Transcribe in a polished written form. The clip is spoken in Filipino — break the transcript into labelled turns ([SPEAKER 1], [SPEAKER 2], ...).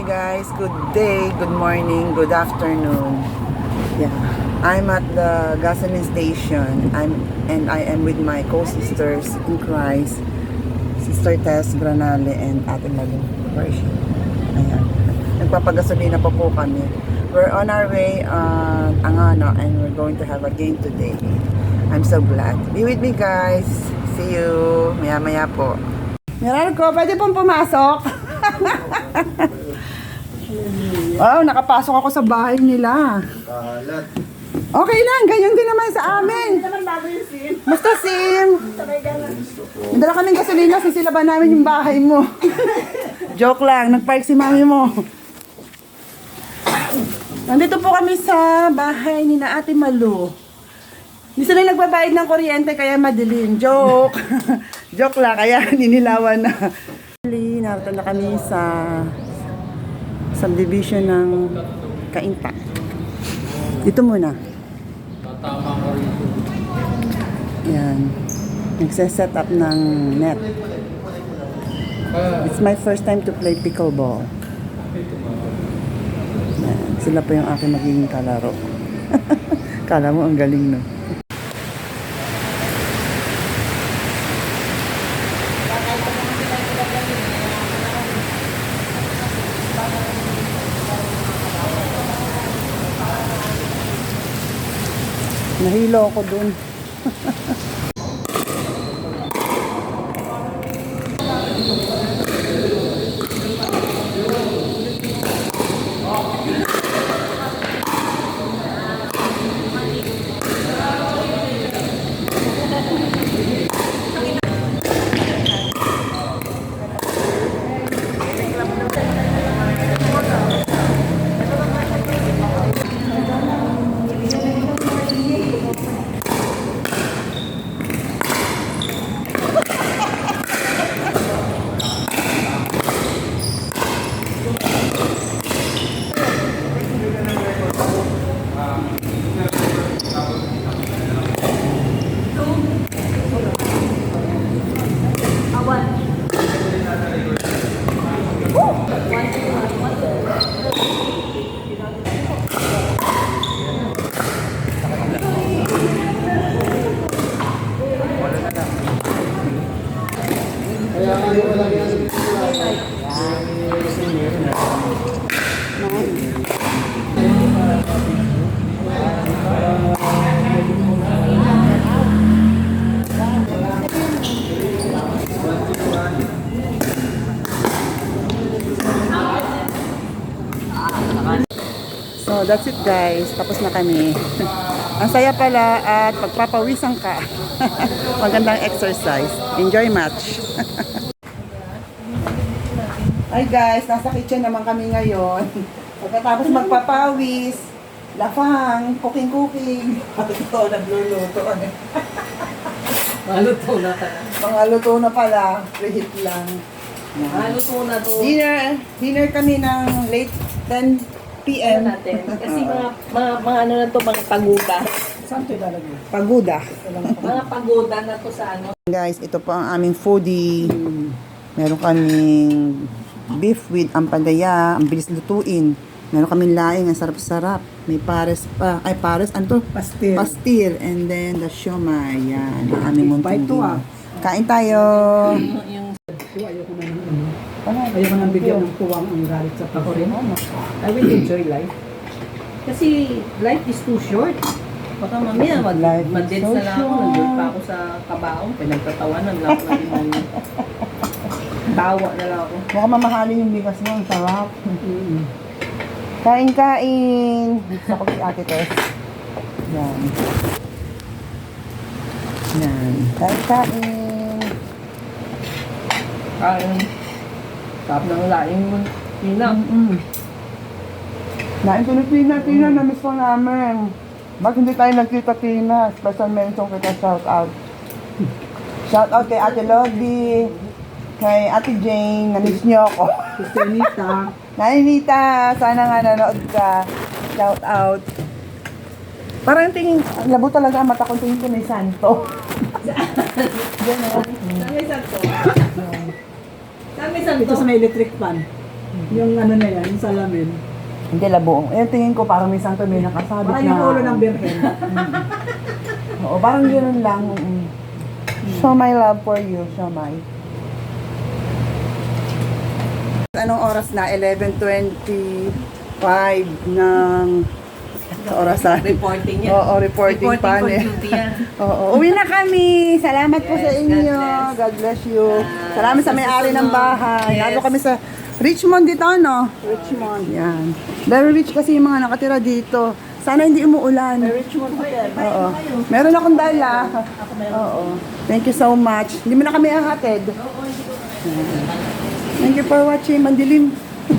[SPEAKER 1] guys, good day, good morning, good afternoon. Yeah, I'm at the gasoline station. I am with my co-sisters in Christ, Sister Tess Granale and Ate Malu. Where is she? Ayan. Nagpapagasolina pa po kami. We're on our way on Angano and we're going to have a game today. I'm so glad. Be with me guys. See you maya-maya po. Meron ko, pwede pong pumasok. Wow, nakapasok ako sa bahay nila. Okay lang, ganyan din naman sa amin. Basta Sim. Dala kaming gasolina, sisilaban namin yung bahay mo. Joke lang, nagpark si mami mo. Nandito po kami sa bahay ni na Ate Malu. Hindi sila nagbabayad ng kuryente kaya madilim. Joke. Joke lang, kaya ninilawan na. Narito na kami sa subdivision ng Kainta. Dito muna. Yan. Nagse-set up ng net. It's my first time to play pickleball. Yan. Sila pa yung aking magiging kalaro. Kala mo ang galing, no? Nahilo ako dun. So that's it guys, tapos na kami. Ang saya pala at pagpapawisan ka. Magandang exercise. Enjoy match. Hi guys, nasa kitchen naman kami ngayon. Pagkatapos magpapawis, lafang, cooking. Ito, nagluluto.
[SPEAKER 2] Maluto na ka.
[SPEAKER 1] Pangaluto na pala, preheat lang.
[SPEAKER 2] Maluto na to.
[SPEAKER 1] Dinner kami ng late 10 PM.
[SPEAKER 2] Natin. Kasi mga ano na to, mga paguda.
[SPEAKER 1] Saan ito ilalagay? Pagoda.
[SPEAKER 2] Mga pagoda na to sa ano.
[SPEAKER 1] Guys, ito po ang aming foodie. Meron kaming beef with ampalaya. Ang bilis lutuin. Meron kaming laing. Ang sarap-sarap. May pares pa. Ay, pares. Ano to?
[SPEAKER 3] Pastil.
[SPEAKER 1] Pastil. And then the siomay. Yan. Ang aming munting
[SPEAKER 3] Bite to,
[SPEAKER 1] dinner. Kain tayo.
[SPEAKER 2] Yung
[SPEAKER 3] Ayoko na ng ayoko nang bigyan ng tuwang ang galit sa
[SPEAKER 2] ako rin.
[SPEAKER 3] pagkakas.
[SPEAKER 2] I will enjoy life. Kasi life is too short. Baka mamaya
[SPEAKER 1] Life is
[SPEAKER 2] mag-date
[SPEAKER 1] so
[SPEAKER 2] na lang ako.
[SPEAKER 1] short.
[SPEAKER 2] Nandun pa ako sa kabaong. Pinagtatawanan lang ako ng mga tawa na lang ako.
[SPEAKER 1] Mukhang mamahalin yung bigas mo. Ang sarap. Kain-kain. Dito ako si Ate Tess. Yan. Yan. Kain-kain.
[SPEAKER 2] Kain. Sarap ng laing mo. Tina.
[SPEAKER 1] Nain ko ni Tina, na-miss ko namin. Bakit hindi tayo nagkita, Tina? Special mention kita, shout out. Shout out kay Ate Lodi, kay Ate Jane, na-miss niyo ako.
[SPEAKER 3] Sister Nita.
[SPEAKER 1] Nainita, sana nga nanood ka. Shout out. Parang tingin, labo talaga ang mata ko, tingin ko may santo.
[SPEAKER 2] Saan may santo? Saan may santo?
[SPEAKER 3] Ito sa may electric fan. Yung ano na yan, yung salamin.
[SPEAKER 1] Hindi, labuong. Eh, tingin ko parang may santo may nakasabit
[SPEAKER 3] Parang
[SPEAKER 1] na.
[SPEAKER 3] yung ulo ng birhen.
[SPEAKER 1] Oo, parang gano'n lang. Show my love for you, show my. Anong oras na? 11:25 ng orasan.
[SPEAKER 2] Reporting yan.
[SPEAKER 1] Oo, reporting pa
[SPEAKER 2] for
[SPEAKER 1] niya.
[SPEAKER 2] duty yan.
[SPEAKER 1] Oo, uwi na kami. Salamat po sa
[SPEAKER 2] Yes,
[SPEAKER 1] inyo.
[SPEAKER 2] God bless.
[SPEAKER 1] God bless you. Salamat sa
[SPEAKER 2] sa
[SPEAKER 1] may-ari ng
[SPEAKER 2] susunod.
[SPEAKER 1] bahay.
[SPEAKER 2] Yes.
[SPEAKER 1] Lalo kami sa Richmond dito, no? Richmond. Yan. Very rich kasi yung mga nakatira dito. Sana hindi umuulan.
[SPEAKER 3] Richmond Hotel.
[SPEAKER 1] Oo. Meron akong dala. Oo. Thank you so much. Hindi mo na kami hahatid. Thank you for watching. Mandilim.